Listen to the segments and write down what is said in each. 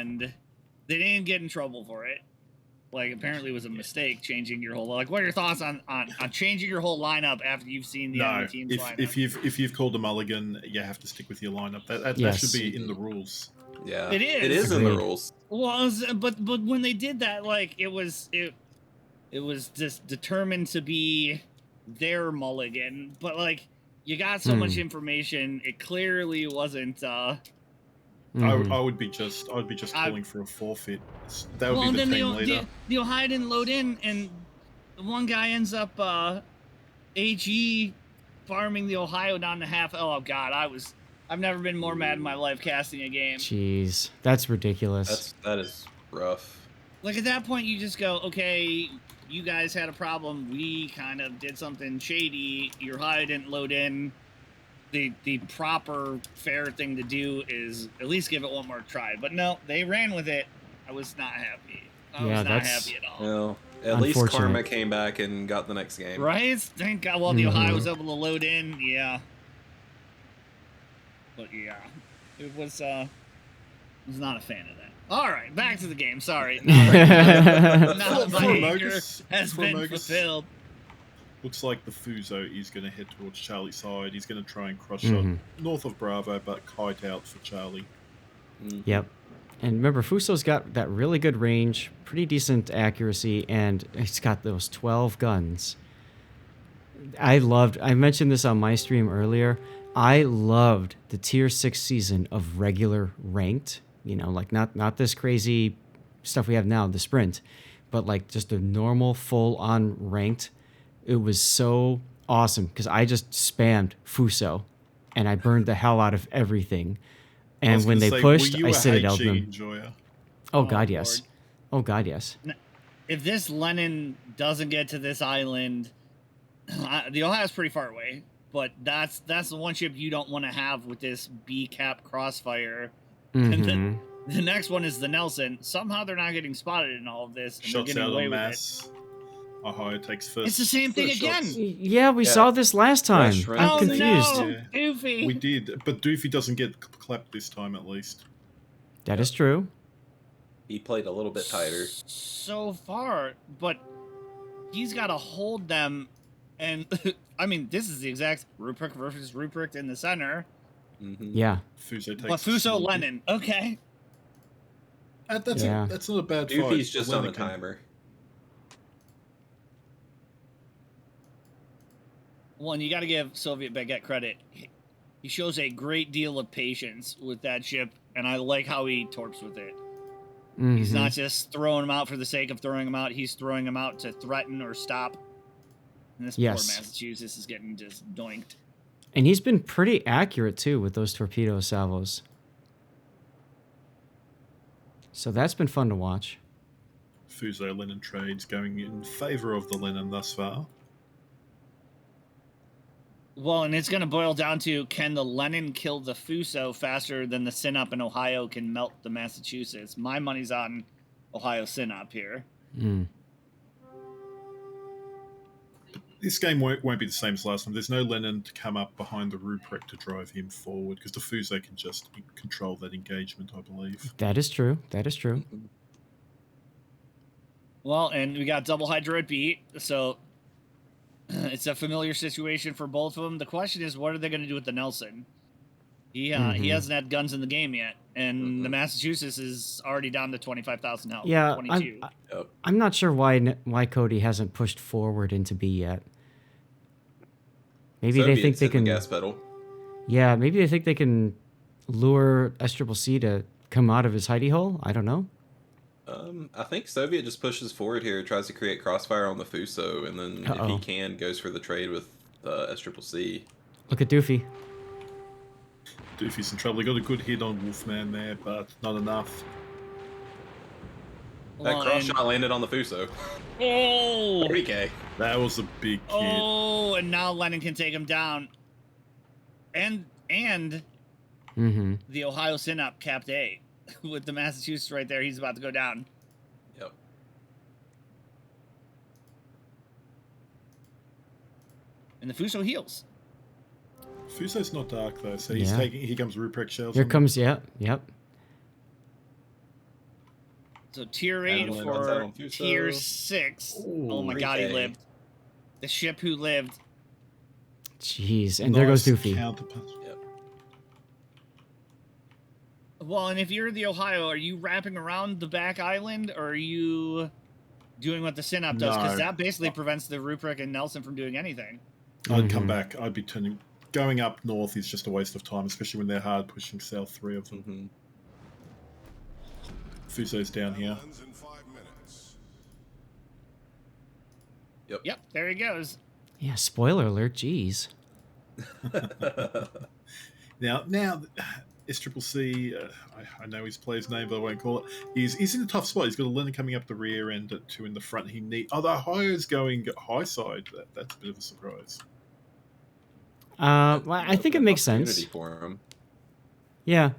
and they didn't get in trouble for it. Like, apparently it was a mistake changing your whole... Like, what are your thoughts on changing your whole lineup after you've seen the enemy team's lineup? If you've called a mulligan, you have to stick with your lineup. That should be in the rules. Yeah, it is. It is in the rules. Well, but when they did that, like, it was just determined to be their mulligan. But, like, you got so much information, it clearly wasn't... I would be just calling for a forfeit. That would be the team leader. The Ohio didn't load in, and one guy ends up AG farming the Ohio down to half. Oh God, I've never been more mad in my life casting a game. Jeez, that's ridiculous. That is rough. Like, at that point, you just go, okay, you guys had a problem. We kind of did something shady. Your Ohio didn't load in. The proper, fair thing to do is at least give it one more try. But no, they ran with it. I was not happy. I was not happy at all. Well, at least Karma came back and got the next game. Right? Thank God. Well, the Ohio was able to load in. Yeah. But yeah, it was not a fan of that. All right, back to the game. Sorry. Now that my anger has been fulfilled. Looks like the Fuso is going to head towards Charlie's side. He's going to try and cross-shot north of Bravo, but kite out for Charlie. Yep. And remember, Fuso's got that really good range, pretty decent accuracy, and he's got those 12 guns. I mentioned this on my stream earlier, I loved the Tier 6 season of regular ranked. You know, like not this crazy stuff we have now, the sprint, but like just the normal full-on ranked. It was so awesome because I just spammed Fuso and I burned the hell out of everything. And when they pushed, I citadeled them. Oh, God, yes. Oh, God, yes. If this Lenin doesn't get to this island, the Ohio's pretty far away, but that's the one ship you don't want to have with this B-cap crossfire. And then the next one is the Nelson. Somehow they're not getting spotted in all of this. And Shots they're getting out away of with mass. Ohio takes first. It's the same thing again. Yeah, we saw this last time. I'm confused. No, Doofy. We did, but Doofy doesn't get clapped this time at least. That is true. He played a little bit tighter. So far, but he's got to hold them. And, I mean, this is the exact Ruprecht versus Ruprecht in the center. Yeah. Fuso takes but Fuso Lenin. Okay. That's not a bad fight. Doofy's just on the timer. Well, and you got to give Soviet Baguette credit. He shows a great deal of patience with that ship, and I like how he torps with it. He's not just throwing them out for the sake of throwing them out. He's throwing them out to threaten or stop. And this poor Massachusetts is getting just doinked. And he's been pretty accurate, too, with those torpedo salvos. So that's been fun to watch. Fuso Lenin trades going in favor of the Lenin thus far. Well, and it's going to boil down to, can the Lenin kill the Fuso faster than the Sinop in Ohio can melt the Massachusetts? My money's on Ohio Sinop here. This game won't be the same as last time. There's no Lenin to come up behind the Ruprecht to drive him forward, because the Fuso can just control that engagement, I believe. That is true. That is true. Well, and we got double Hydra at B, so it's a familiar situation for both of them. The question is, what are they going to do with the Nelson? He hasn't had guns in the game yet, and the Massachusetts is already down to 25,000 health. Yeah, 22. I'm not sure why Cody hasn't pushed forward into B yet. Maybe they think they can gas pedal. Yeah, maybe they think they can lure SCCC to come out of his hidey hole. I don't know. I think Soviet just pushes forward here, tries to create crossfire on the Fuso, and then if he can, goes for the trade with SCCC. Look at Doofy. Doofy's in trouble. He got a good hit on Wolfman there, but not enough. That cross shot landed on the Fuso. Oh! 40k. That was a big hit. Oh, and now Lenin can take him down. And the Ohio Sinop capped A. With the Massachusetts right there, he's about to go down. Yep. And the Fuso heals. Fuso's not dark though, so he's here comes Ruprecht shells. Here comes, yep. So tier 8 Adamant on for Saddle and Fuso. tier 6. Oh my god, he 3K. lived. The ship who lived. Jeez, and there goes Nice Doofy. counterpunch. Yep. Well, and if you're the Ohio, are you wrapping around the back island, or are you doing what the Synop does? Because No. that basically prevents the Ruprecht and Nelson from doing anything. I'd come back. I'd be turning. Going up north is just a waste of time, especially when they're hard pushing south. 3 of them. Fuso's down here. Yep, there he goes. Yeah, spoiler alert, jeez. Now, SCCC, I know his player's name, but I won't call it. He's in a tough spot. He's got a Leonard coming up the rear end at 2 in the front. The Ohio's going high side. That's a bit of a surprise. Well, I think it makes sense. For him. Yeah.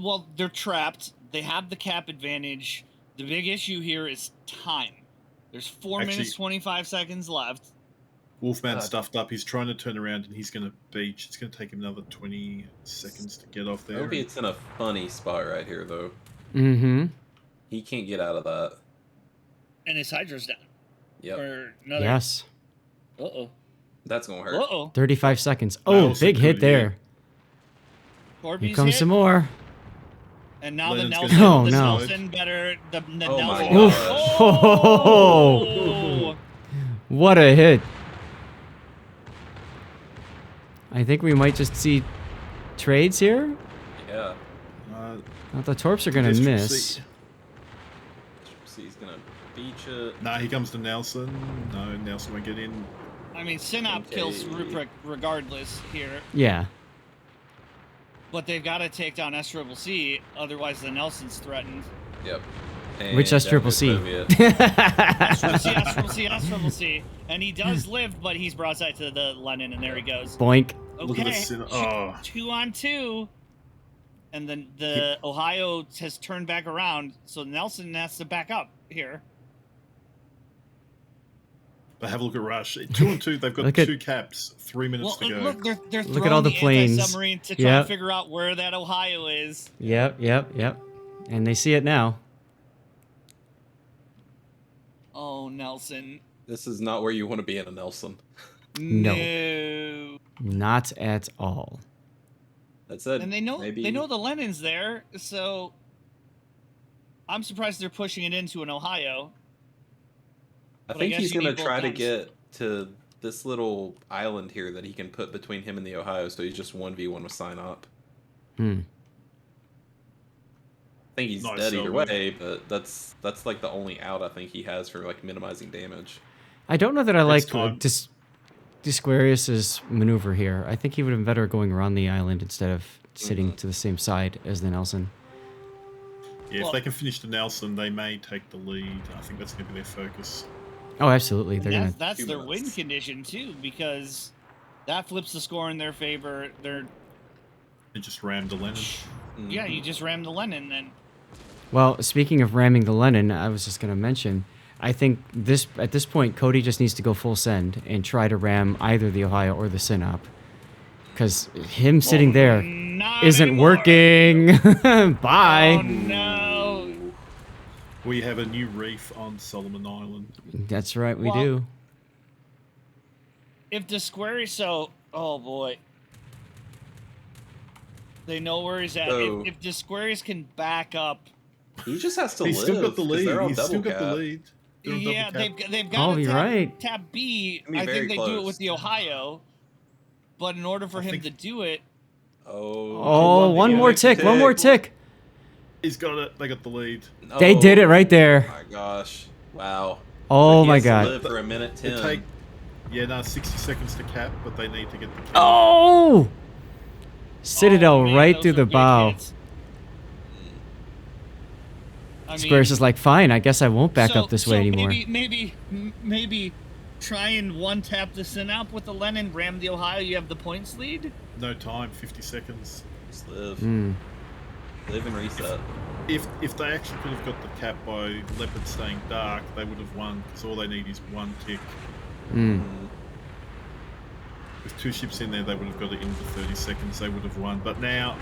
Well, they're trapped. They have the cap advantage. The big issue here is time. There's 4 minutes, 25 seconds left. Wolfman stuffed up. He's trying to turn around, and he's going to beach. It's going to take him another 20 seconds to get off there. Maybe it's in a funny spot right here, though. Mm-hmm. He can't get out of that. And his Hydra's down. Yep. For another... Yes. Uh-oh. That's going to hurt. Uh-oh. 35 seconds. Oh, big hit there. Corby's Here comes hit. some more. And now Lennon's the gonna Nelson, hit the no. Nelson better... The Oh my Nelson... gosh. Oh! What a hit. I think we might just see trades here. Yeah. Well, the Torps are going to miss. He's going to beach it. Nah, here comes the Nelson. No, Nelson won't get in. I mean, Synop kills Ruprecht regardless here. Yeah. But they've got to take down SCCC, otherwise the Nelson's threatened. Yep. Which SCCC? SCCC. And he does live, but he's broadside to the Lennon, and there he goes. Boink. Look at Okay, this. Oh. 2 on 2. And then the Ohio has turned back around, so Nelson has to back up here. But have a look at Rush. 2 on 2. They've got 2 caps. 3 minutes to go. Look, they're Look at all the throwing planes. anti-submarine to try and figure out where that Ohio is. Yep. And they see it now. Oh, Nelson. This is not where you want to be in a Nelson. No. Not at all. That's it. And they know Maybe... they know the Lennon's there, so I'm surprised they're pushing it into an Ohio. I But think guess he's you going to need try both to get to this little island here that he can put between him and the Ohio, so he's just 1v1 with sign up. Hmm. I think he's Nice dead either salvage. way, but that's like the only out I think he has for like minimizing damage. I don't know that I like time. Disquarius's maneuver here. I think he would have been better going around the island instead of sitting to the same side as the Nelson. Yeah, if they can finish the Nelson, they may take the lead. I think that's going to be their focus. Oh, absolutely. They're gonna. That's 2 their win minutes. condition too, because that flips the score in their favor. They just rammed the Lennon. Yeah, you just rammed the Lennon then. Well, speaking of ramming the Lennon, I was just gonna mention. I think at this point, Cody just needs to go full send and try to ram either the Ohio or the Synop, because him sitting there Not isn't anymore. working. Bye. Oh no. We have a new reef on Solomon Island. That's right, we Well, do. If the square is so, oh boy, they know where he's at. So- If the squares can back up, He just has to He's live. still got the 'cause lead. they're on He's double still got the cap. lead. They're on yeah, double cap. they've got Oh, to you're right. tap B. Gonna be I very think they do it close. with the Ohio, but in order for I him think- to do it, Oh, one one more more tick. tick. One more tick. He's got it. They got the lead. They did it right there. Oh my gosh! Wow. Oh He my has to god. live for a minute 10. It take 60 seconds to cap, but they need to get the kill. Oh! Citadel oh, man, right those through are the big bow. hits. I Squares is like, fine, I guess I won't back so- up this so way anymore. Maybe try and one tap the Synop with the Lennon, ram the Ohio. You have the points lead. No time, 50 seconds. Just live. Hmm. Live and reset. If they actually could have got the cap by Leopard staying dark, they would have won, because all they need is 1 tick. Hmm. With 2 ships in there, they would have got it in for 30 seconds. They would have won. But now,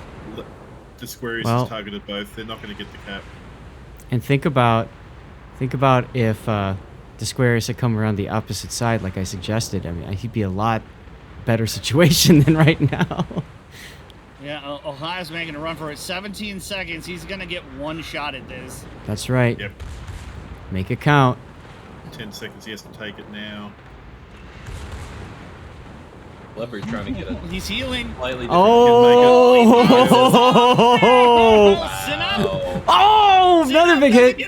the Squares Well- has targeted both. They're not going to get the cap. And think about if Disquarius had come around the opposite side, like I suggested. I mean, he'd be a lot better situation than right now. Yeah, Ohio's making a run for it. 17 seconds. He's going to get one shot at this. That's right. Yep. Make it count. 10 seconds. He has to take it now. Leopard trying to get it. He's healing. Slightly different. Oh! Oh! Another big hit.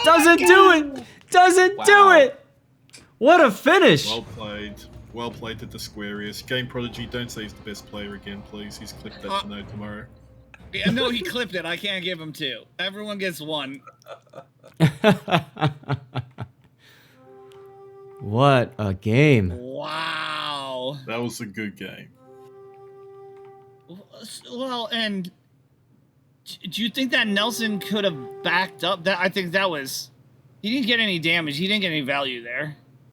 Doesn't do it. Doesn't do it. What a finish. Well played. Well played to Disquarius. Game Prodigy, don't say he's the best player again, please. He's clipped that to know tomorrow. Yeah, no, he clipped it. I can't give him 2. Everyone gets 1. What a game. Wow. That was a good game. Well, and do you think that Nelson could have backed up? That I think that was... He didn't get any damage. He didn't get any value there.